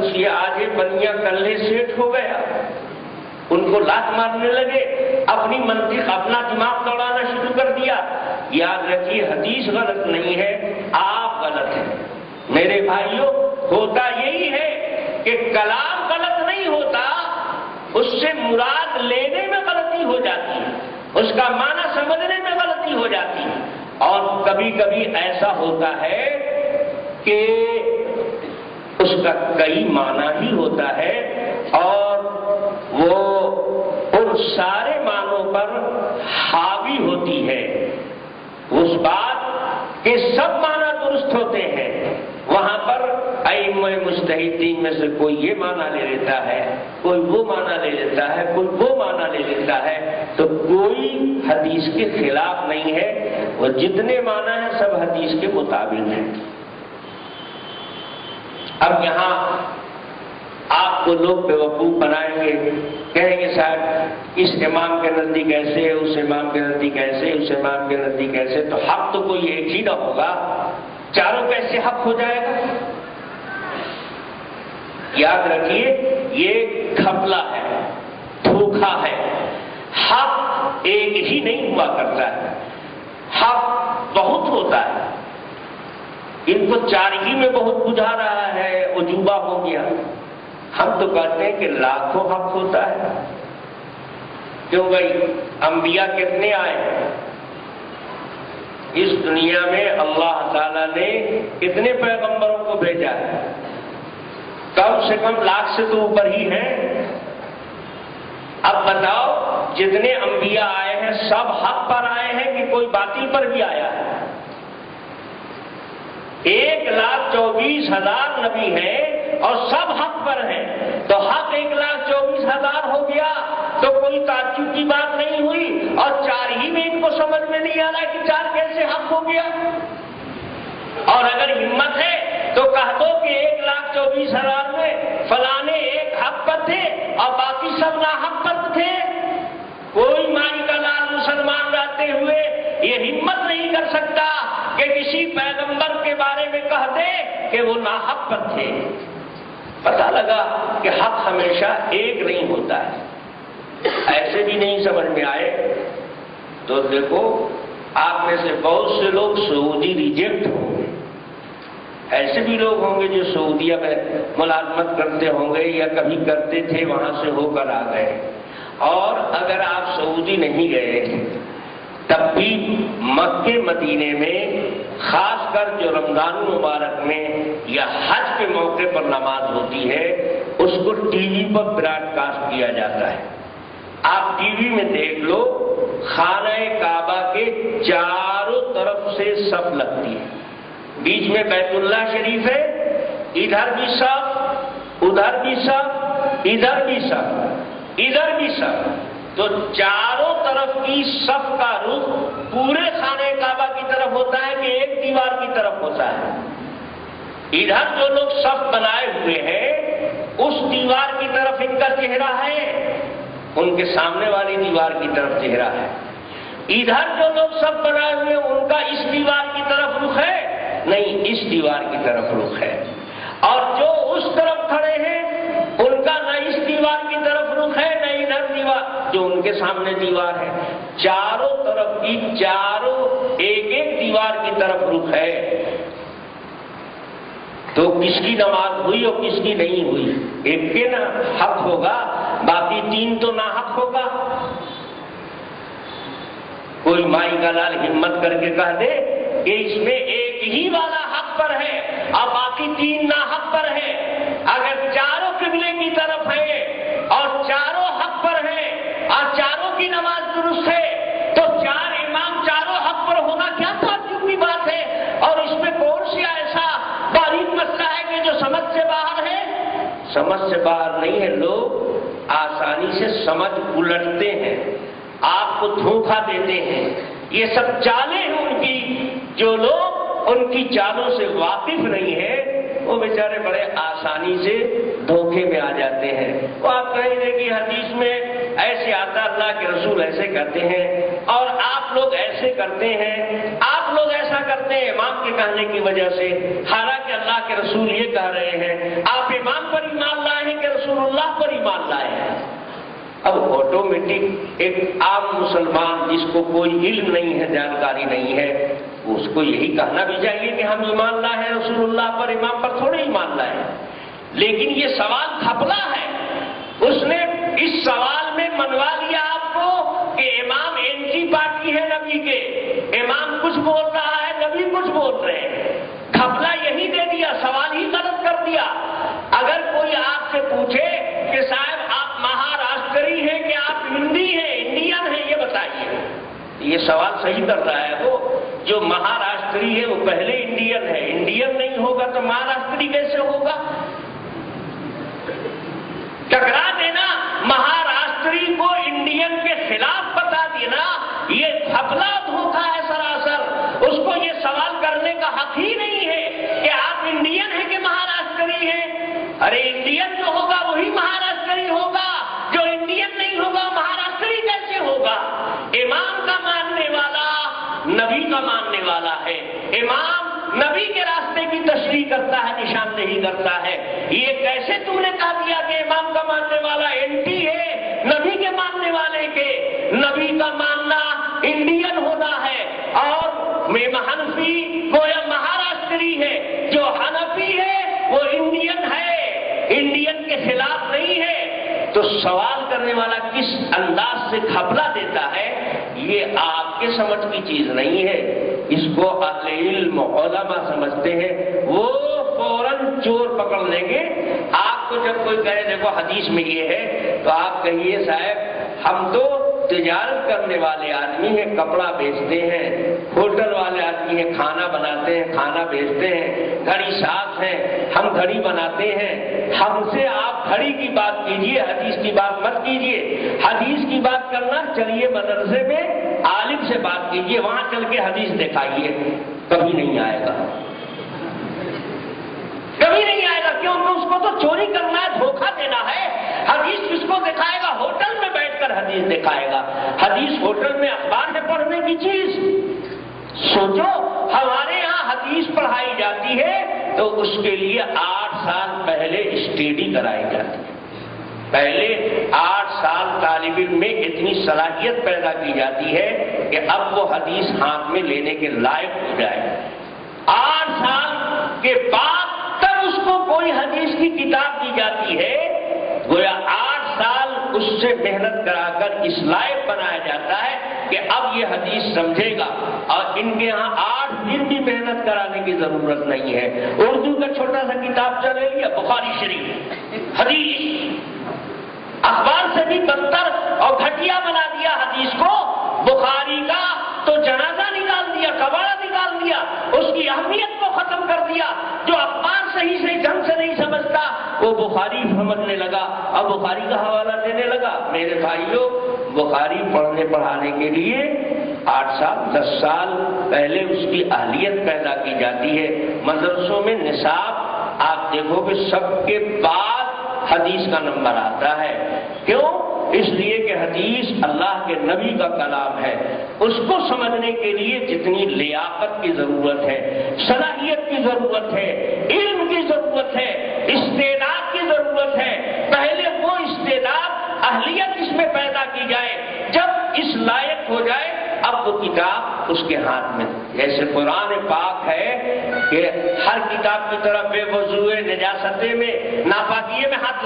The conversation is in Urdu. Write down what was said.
پوچھئے آج یہ بنیا کلے سیٹ ہو گیا، ان کو لات مارنے لگے، اپنی منطق اپنا دماغ دوڑانا شروع کر دیا۔ یاد رکھیے حدیث غلط نہیں ہے، آپ غلط ہیں میرے بھائیوں۔ ہوتا یہی ہے کہ کلام غلط نہیں ہوتا، اس سے مراد لینے میں غلطی ہو جاتی ہے، اس کا معنی سمجھنے میں غلطی ہو جاتی ہے، اور کبھی کبھی ایسا ہوتا ہے کہ اس کا کئی معنی ہی ہوتا ہے اور وہ ان سارے معنوں پر حاوی ہوتی ہے۔ اس بات کے سب معنی درست ہوتے ہیں، وہاں پر ائمہ مجتہدین میں سے کوئی یہ معنی لے لیتا ہے، کوئی وہ معنی لے لیتا ہے، کوئی وہ معنی لے لیتا ہے، تو کوئی حدیث کے خلاف نہیں ہے، وہ جتنے معنی ہیں سب حدیث کے مطابق ہیں۔ اب یہاں آپ کو لوگ بیوقوف بنائیں گے، کہیں گے صاحب اس امام کے نزدیک ایسے ہے، اس امام کے نزدیک ایسے، اس امام کے نزدیک ایسے، تو حق تو کوئی ایک ہی نہ ہوگا، چاروں کیسے حق ہو جائے گا؟ یاد رکھیے یہ گھپلا ہے، دھوکا ہے، حق ایک ہی نہیں ہوا کرتا ہے، حق بہت ہوتا ہے۔ ان کو چارگی میں بہت بجھا رہا ہے، عجوبہ ہو گیا۔ ہم تو کہتے ہیں کہ لاکھوں حق ہوتا ہے۔ کیوں بھائی؟ انبیاء کتنے آئے ہیں اس دنیا میں؟ اللہ تعالیٰ نے کتنے پیغمبروں کو بھیجا ہے؟ کم سے کم لاکھ سے تو اوپر ہی ہیں۔ اب بتاؤ جتنے انبیاء آئے ہیں سب حق پر آئے ہیں کہ کوئی باطل پر بھی آیا ہے؟ 1,24,000 نبی ہیں اور سب حق پر ہیں، تو حق 1,24,000 ہو گیا تو کوئی تعجب کی بات نہیں ہوئی، اور چار ہی میں ان کو سمجھ میں نہیں آ رہا کہ چار کیسے حق ہو گیا۔ اور اگر ہمت ہے تو کہہ دو کہ 1,24,000 میں فلانے ایک حق پر تھے اور باقی سب ناحق پر تھے۔ کوئی مائی کا لال مسلمان رہتے ہوئے یہ ہمت نہیں کر سکتا کہ کسی پیغمبر کے بارے میں کہہ دے کہ وہ ناحق پر تھے۔ پتہ لگا کہ حق ہمیشہ ایک نہیں ہوتا ہے۔ ایسے بھی نہیں سمجھ میں آئے تو دیکھو آپ میں سے بہت سے لوگ سعودی ریجیکٹ ہوں گے، ایسے بھی لوگ ہوں گے جو سعودیہ میں ملازمت کرتے ہوں گے یا کبھی کرتے تھے، وہاں سے ہو کر آ گئے، اور اگر آپ سعودی نہیں گئے تب بھی مکے مدینے میں خاص کر جو رمضان مبارک میں یا حج کے موقع پر نماز ہوتی ہے اس کو ٹی وی پر براڈ کاسٹ کیا جاتا ہے۔ آپ ٹی وی میں دیکھ لو، خانہ کعبہ کے چاروں طرف سے صف لگتی ہے، بیچ میں بیت اللہ شریف ہے، ادھر بھی صف، ادھر بھی صف، ادھر بھی صف، ادھر بھی صف، تو چاروں طرف کی صف کا رخ پورے خانہ کعبہ کی طرف ہوتا ہے کہ ایک دیوار کی طرف ہوتا ہے؟ ادھر جو لوگ صف بنائے ہوئے ہیں اس دیوار کی طرف ان کا چہرہ ہے، ان کے سامنے والی دیوار کی طرف چہرہ ہے۔ ادھر جو لوگ صف بنائے ہوئے ہیں ان کا اس دیوار کی طرف رخ ہے؟ نہیں، اس دیوار کی طرف رخ ہے۔ اور جو اس طرف کھڑے ہیں ان کا نہ اس دیوار کی طرف رخ ہے نہ ادھر دیوار جو ان کے سامنے دیوار ہے، چاروں طرف کی چاروں ایک ایک دیوار کی طرف رخ ہے۔ تو کس کی نماز ہوئی اور کس کی نہیں ہوئی؟ ایک کے نہ حق ہوگا، باقی تین تو ناحق ہوگا۔ کوئی مائی کا لال ہمت کر کے کہہ دے کہ اس میں ایک ہی والا حق پر ہے اور باقی تین ناحق پر ہے۔ اگر چاروں قبلے کی طرف ہے اور چاروں حق پر ہے اور چاروں کی نماز درست ہے تو چار امام چاروں حق پر ہونا کیا تعجب کی بات ہے؟ اور اس میں کون سی ایسا باریک مسئلہ ہے کہ جو سمجھ سے باہر ہے؟ سمجھ سے باہر نہیں ہے، لوگ آسانی سے سمجھ الٹتے ہیں، آپ کو دھوکہ دیتے ہیں۔ یہ سب چالیں ہیں ان کی، جو لوگ ان کی چالوں سے واقف نہیں ہیں وہ بیچارے بڑے آسانی سے دھوکے میں آ جاتے ہیں۔ وہ آپ کہیں گے کہ حدیث میں ایسے آتا، اللہ کے رسول ایسے کرتے ہیں اور آپ لوگ ایسے کرتے ہیں، آپ لوگ ایسے ایسا کرتے ہیں امام کے کہنے کی وجہ سے، حالانکہ اللہ کے رسول یہ کہہ رہے ہیں آپ امام پر ایمان لائے ہیں کہ رسول اللہ پر ایمان لائے ہیں۔ اب آٹومیٹک ایک عام مسلمان جس کو کوئی علم نہیں ہے، جانکاری نہیں ہے، اس کو یہی کہنا بھی چاہیے کہ ہم ایمان لائے ہیں رسول اللہ پر، امام پر تھوڑے ایمان لائے ہیں۔ لیکن یہ سوال کھپلا ہے، اس نے اس سوال میں منوا لیا آپ کو کہ امام اینٹی پارٹی ہے نبی کے، امام کچھ بول رہا ہے، نبی کچھ بول رہے ہیں۔ کھپلا یہی دے دیا، سوال ہی غلط کر دیا۔ اگر کوئی آپ سے پوچھے کہ صاحب آپ مہاراشٹری ہیں کہ آپ ہندی ہیں، انڈین ہیں، یہ بتائیے، یہ سوال صحیح کر رہا ہے وہ۔ جو مہاراشٹری ہے وہ پہلے انڈین ہے، انڈین نہیں ہوگا تو مہاراشٹری کیسے ہوگا؟ ٹکرا دینا، مہاراشٹری کو انڈین کے خلاف بتا دینا، یہ گھپلا دھوکا ہے سراسر۔ اس کو یہ سوال کرنے کا حق ہی نہیں ہے کہ آپ انڈین ہیں کہ مہاراشٹری ہیں۔ ارے انڈین جو ہوگا وہی مہاراشٹری ہوگا، جو انڈین نہیں ہوگا مہاراشٹری کیسے ہوگا؟ امام کا ماننے والا نبی کا ماننے والا ہے، امام نبی کے راستے کی تشریح کرتا ہے، نشاندہی کرتا ہے۔ یہ کیسے تم نے کہہ دیا کہ امام کا ماننے والا اینٹی ہے نبی کے ماننے والے کے؟ نبی کا ماننا انڈین ہونا ہے، اور حنفی گویا مہاراشٹری ہے، جو حنفی ہے وہ انڈین ہے، انڈین کے خلاف نہیں ہے۔ تو سوال کرنے والا کس انداز سے گھپلا دیتا ہے، یہ آپ کے سمجھ کی چیز نہیں ہے، اس کو اہل علم علماء سمجھتے ہیں، وہ فوراً چور پکڑ لیں گے۔ آپ کو جب کوئی کہے دیکھو حدیث میں یہ ہے، تو آپ کہیے صاحب ہم تو تجارت کرنے والے آدمی ہیں، کپڑا بیچتے ہیں، ہوٹل والے آدمی ہیں، کھانا بناتے ہیں، کھانا بیچتے ہیں، گھڑی ساز ہیں، ہم گھڑی بناتے ہیں، ہم سے آپ گھڑی کی بات کیجئے، حدیث کی بات مت کیجئے۔ حدیث کی بات کرنا چلیے مدرسے میں عالم سے بات کیجئے، وہاں چل کے حدیث دکھائیے، کبھی نہیں آئے گا، کبھی نہیں آئے گا، کیونکہ اس کو تو چوری کرنا ہے، دھوکہ دینا ہے۔ حدیث کس کو دکھائے گا؟ ہوٹل میں بیٹھ کر حدیث دکھائے گا۔ حدیث ہوٹل میں اخبار میں پڑھنے کی چیز؟ سوچو، ہمارے یہاں حدیث پڑھائی جاتی ہے تو اس کے لیے 8 سال پہلے اسٹڈی کرائی جاتی ہے، پہلے 8 سال طالب علم میں اتنی صلاحیت پیدا کی جاتی ہے کہ اب وہ حدیث ہاتھ میں لینے کے لائق ہو جائے۔ 8 سال کے بعد تب اس کو کوئی حدیث کی کتاب دی جاتی ہے، گویا 8 سال اس سے محنت کرا کر اس لائق بنایا جاتا ہے کہ اب یہ حدیث سمجھے گا۔ اور ان کے ہاں 8 دن بھی محنت کرانے کی ضرورت نہیں ہے۔ اردو کا چھوٹا سا کتاب چلے لیا، بخاری شریف، حدیث، اخبار سے بھی بدتر اور گھٹیا بنا دیا حدیث کو۔ بخاری کا تو جنازہ نکال دیا، کباڑہ نکال دیا، اس کی اہمیت کو ختم کر دیا۔ جو اخبار صحیح سے ڈھنگ سے نہیں سمجھتا وہ بخاری سمجھنے لگا اور بخاری کا حوالہ دینے لگا۔ میرے بھائیوں، بخاری پڑھنے پڑھانے کے لیے 8 سال 10 سال پہلے اس کی اہلیت پیدا کی جاتی ہے۔ مدرسوں میں نصاب آپ دیکھو کہ سب کے بعد حدیث کا نمبر آتا ہے۔ کیوں؟ اس لیے کہ حدیث اللہ کے نبی کا کلام ہے، اس کو سمجھنے کے لیے جتنی لیاقت کی ضرورت ہے، صلاحیت کی ضرورت ہے، علم کی ضرورت ہے، استعداد کی ضرورت ہے، پہلے وہ استعداد اہلیت اس میں پیدا کی جائے، جب اس لائق ہو جائے اب وہ کتاب اس کے ہاتھ میں۔ جیسے قرآن پاک ہے کہ ہر کتاب کی طرح بے وضوء نجاستیں میں ناپاکیے میں ہاتھ لگا